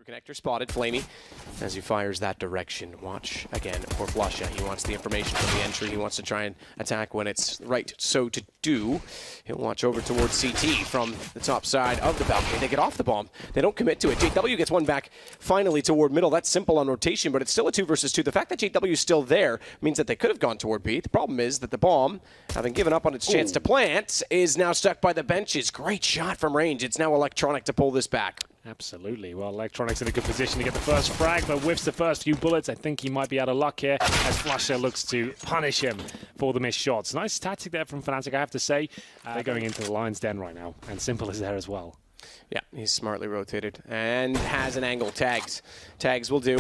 Connector spotted, Flamey, as he fires that direction. Watch again for Flusha. He wants the information from the entry. He wants to try and attack when it's right so to do. He'll watch over towards CT from the top side of the balcony. They get off the bomb. They don't commit to it. JW gets one back finally toward middle. That's simple on rotation, but it's still a 2 versus 2. The fact that JW is still there means that they could have gone toward B. The problem is that the bomb, having given up on its chance to plant, is now stuck by the benches. Great shot from range. It's now Electronic to pull this back. Absolutely. Well, Electronic's in a good position to get the first frag, but whiffs the first few bullets. I think he might be out of luck here as Flusha looks to punish him for the missed shots. Nice tactic there from Fnatic, I have to say. They're going into the Lion's Den right now, and Simple is there as well. Yeah, he's smartly rotated and has an angle. Tags. Tags will do.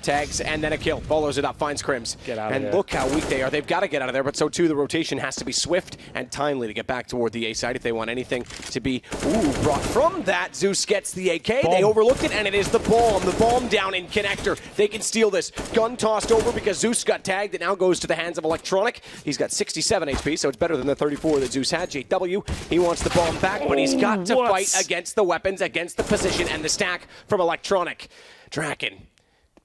Tags and then a kill. Follows it up, finds Crims. Get out of there. And look how weak they are. They've got to get out of there, but so too the rotation has to be swift and timely to get back toward the A side if they want anything to be brought from that. Zeus gets the AK. Bomb. They overlooked it, and it is the bomb. The bomb down in Connector. They can steal this. Gun tossed over because Zeus got tagged. It now goes to the hands of Electronic. He's got 67 HP, so it's better than the 34 that Zeus had. JW, he wants the bomb back, but he's got to fight against the weapons, against the position, and the stack from Electronic. Draken.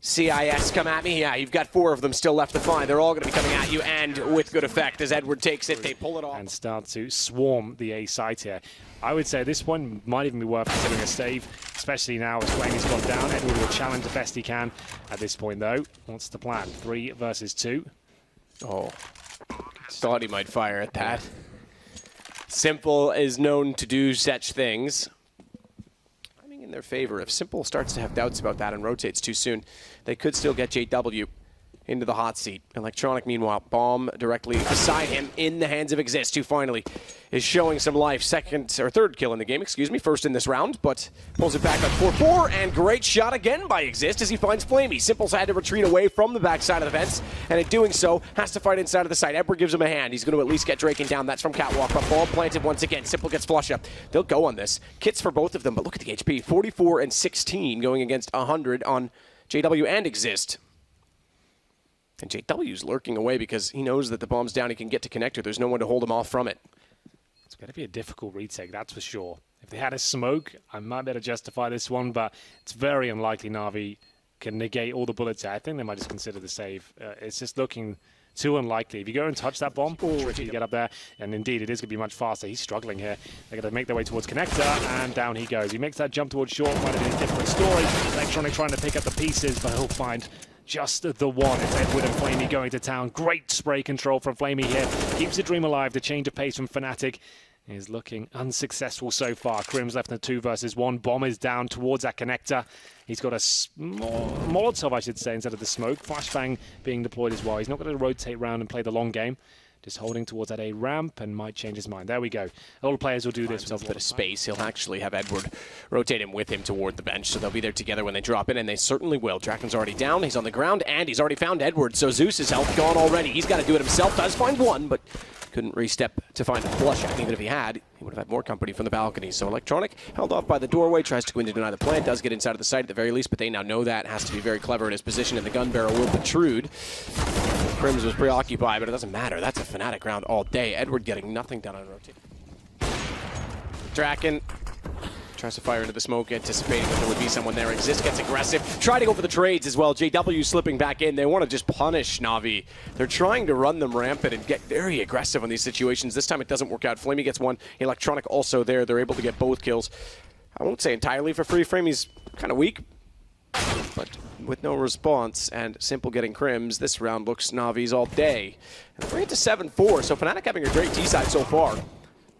CIS come at me. Yeah, you've got 4 of them still left to find. They're all going to be coming at you, and with good effect. As Edward takes it, they pull it off. And start to swarm the A site here. I would say this one might even be worth considering a save, especially now as Flamey's gone down. Edward will challenge the best he can at this point, though. What's the plan? 3 versus 2. Oh, thought he might fire at that. Simple is known to do such things. In their favor. If Simple starts to have doubts about that and rotates too soon, they could still get JW into the hot seat. Electronic, meanwhile, bomb directly beside him in the hands of Exist, who finally is showing some life. Third kill in the game, excuse me, first in this round, but pulls it back on 4-4, and great shot again by Exist as he finds Flamey. Simple's had to retreat away from the backside of the fence, and in doing so, has to fight inside of the site. Edward gives him a hand. He's going to at least get Draken down. That's from Catwalk, but bomb planted once again. Simple gets Flusha. They'll go on this. Kits for both of them, but look at the HP. 44 and 16 going against 100 on JW and Exist. And JW's lurking away because he knows that the bomb's down. He can get to Connector. There's no one to hold him off from it. It's going to be a difficult retake, that's for sure. If they had a smoke, I might be able to justify this one, but it's very unlikely NaVi can negate all the bullets here. I think they might just consider the save. It's just looking too unlikely. If you go and touch that bomb, tricky to get up there. And indeed, it is going to be much faster. He's struggling here. They're going to make their way towards Connector, and down he goes. He makes that jump towards short. Might have been a different story. Electronic trying to pick up the pieces, but he'll find just the one. It's Edward and Flamey going to town. Great spray control from Flamey here. Keeps the dream alive. The change of pace from Fnatic is looking unsuccessful so far. Crims left in a 2 versus 1. Bomb is down towards that Connector. He's got a Molotov, I should say, instead of the smoke. Flashbang being deployed as well. He's not going to rotate around and play the long game. Just holding towards that A ramp and might change his mind. There we go. A lot of players will do this. With a bit of space. He'll actually have Edward rotate him with him toward the bench, so they'll be there together when they drop in, and they certainly will. Draken's already down. He's on the ground, and he's already found Edward, so Zeus's health gone already. He's got to do it himself. Does find one, but couldn't re-step to find a flush. Even if he had, he would have had more company from the balcony. So Electronic held off by the doorway, tries to go in to deny the plant, does get inside of the site at the very least, but they now know that. Has to be very clever in his position, and the gun barrel will protrude. Crims was preoccupied, but it doesn't matter. That's a Fnatic round all day. Edward getting nothing done on rotation. Draken tries to fire into the smoke, anticipating that there would be someone there. Exist gets aggressive. Try to go for the trades as well. JW slipping back in. They want to just punish NaVi. They're trying to run them rampant and get very aggressive on these situations. This time it doesn't work out. Flamey gets one. Electronic also there. They're able to get both kills. I won't say entirely for free frame. He's kind of weak, but with no response and Simple getting Crims, this round looks NaVi's all day. And bring it to 7-4, so Fnatic having a great T-side so far.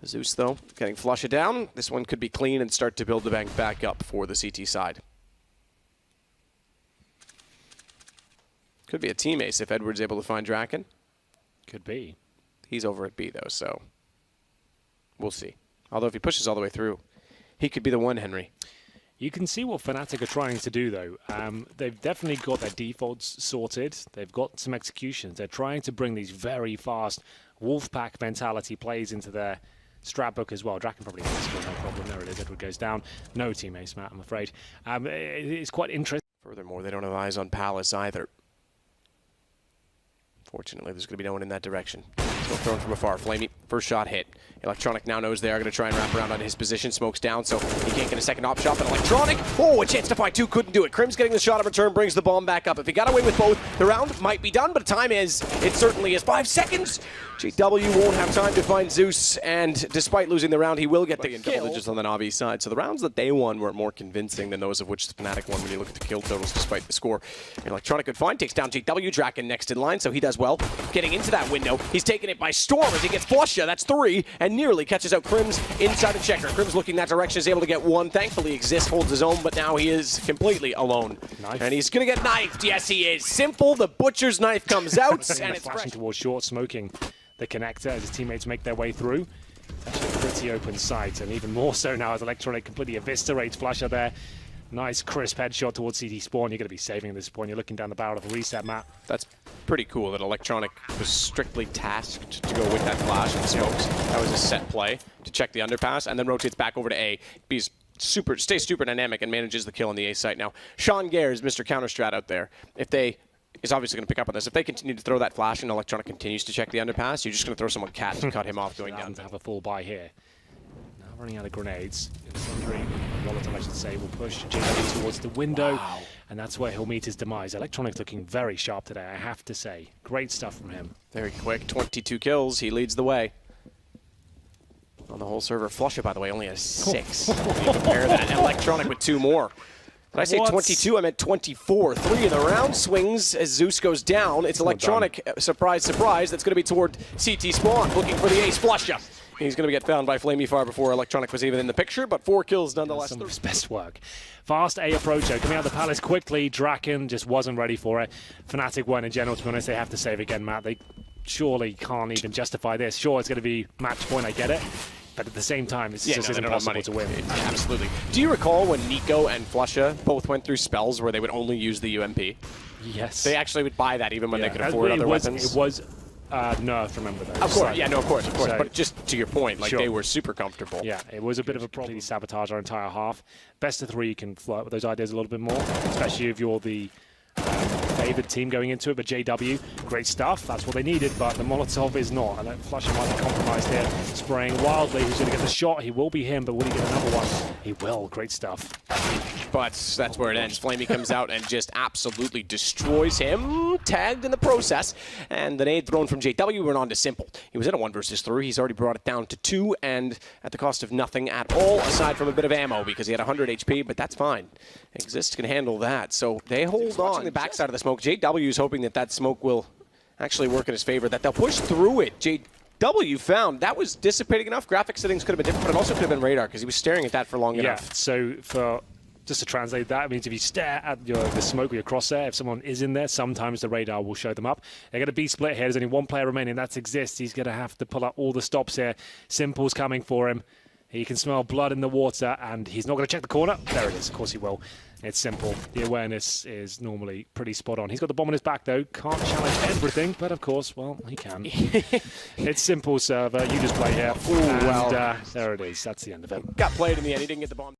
Zeus, though, getting Flusha down. This one could be clean and start to build the bank back up for the CT side. Could be a team ace if Edward's able to find Draken. Could be. He's over at B, though, so we'll see. Although if he pushes all the way through, he could be the one, Henry. You can see what Fnatic are trying to do, though. They've definitely got their defaults sorted. They've got some executions. They're trying to bring these very fast Wolfpack mentality plays into their strat book as well. Draken probably has no problem. There it is. Edward goes down. No teammates, Matt, I'm afraid. It's quite interesting. Furthermore, they don't have eyes on Palace either. Fortunately, there's going to be no one in that direction. Still thrown from afar. Flamey First shot hit. Electronic now knows they are going to try and wrap around on his position. Smoke's down, so he can't get a second op shot. But Electronic, a chance to fight two, couldn't do it. Crim's getting the shot in return, brings the bomb back up. If he got away with both, the round might be done, but time is, it certainly is. 5 seconds. JW won't have time to find Zeus, and despite losing the round, he will get the double digits on the NaVi side. So the rounds that they won were more convincing than those of which the Fnatic won when you look at the kill totals despite the score. Electronic good find, takes down JW, Draken next in line, so he does well. Getting into that window, he's taking it by storm as he gets Flusha, that's 3, and nearly catches out Crim's inside the checker. Crim's looking that direction, is able to get 1. Thankfully, Exist holds his own, but now he is completely alone. Knife. And he's going to get knifed. Yes, he is. Simple, the butcher's knife comes out, and it's flashing towards short, smoking the connector as his teammates make their way through. It's actually a pretty open sight, and even more so now as Electronic completely eviscerates Flusha there. Nice crisp headshot towards CT spawn. You're going to be saving at this point. You're looking down the barrel of a reset map. That's pretty cool that Electronic was strictly tasked to go with that flash and smokes. That was a set play to check the underpass, and then rotates back over to A. Stays super dynamic and manages the kill on the A site. Now, Sean Gare is Mr. Counter-Strat out there. If they is obviously going to pick up on this. If they continue to throw that flash and Electronic continues to check the underpass, you're just going to throw someone cat to cut him off going down. To have a full buy here. Now running out of grenades. Volatile, I should say, will push JW towards the window, and that's where he'll meet his demise. Electronic looking very sharp today, I have to say. Great stuff from him. Very quick, 22 kills. He leads the way on the whole server. Flusha, by the way, only has 6. You compare that. Electronic with 2 more. Did I say 22? I meant 24. 3 of the round swings as Zeus goes down. It's Electronic, surprise, surprise, that's going to be toward CT spawn, looking for the ace. Flusha. He's going to get found by Flamey before Electronic was even in the picture, but 4 kills nonetheless. Some of his best work. Fast A approacher, coming out of the palace quickly. Draken just wasn't ready for it. Fnatic weren't in general, to be honest. They have to save again, Matt. They surely can't even justify this. Sure, it's going to be match point, I get it. But at the same time, it's just impossible to win. Absolutely. Do you recall when Nico and Flusha both went through spells where they would only use the UMP? Yes. They actually would buy that even when they could afford other weapons. It was nerf, remember that. Of course, yeah, no, of course. So, but just to your point, like they were super comfortable. Yeah, it was a bit of a problem. Sabotage our entire half. Best of 3, you can flirt with those ideas a little bit more, especially if you're the favored team going into it. But JW, great stuff. That's what they needed, but the Molotov is not. And that Flusha might be compromised here. Spraying wildly. Who's going to get the shot? He will be him, but will he get another one? He will. Great stuff. But that's where it ends. Flamey comes out and just absolutely destroys him. Tagged in the process. And the nade thrown from JW went on to Simple. He was in a 1 versus 3. He's already brought it down to 2, and at the cost of nothing at all, aside from a bit of ammo, because he had 100 HP, but that's fine. Exist can handle that. So they hold on. The backside of the smoke. JW is hoping that that smoke will actually work in his favor, that they'll push through it. JW found that was dissipating enough. Graphic settings could have been different, but it also could have been radar because he was staring at that for long enough. Yeah, so for just to translate that, it means if you stare at the smoke with your crosshair, if someone is in there, sometimes the radar will show them up. They're going to be split here. There's only 1 player remaining. That's Exist. He's going to have to pull up all the stops here. Simple's coming for him. He can smell blood in the water, and he's not going to check the corner. There it is. Of course he will. It's Simple. The awareness is normally pretty spot on. He's got the bomb on his back, though. Can't challenge everything, but of course, well, he can. It's Simple server. You just play here. Ooh, and there it is. That's the end of it. Got played in the end. He didn't get the bomb.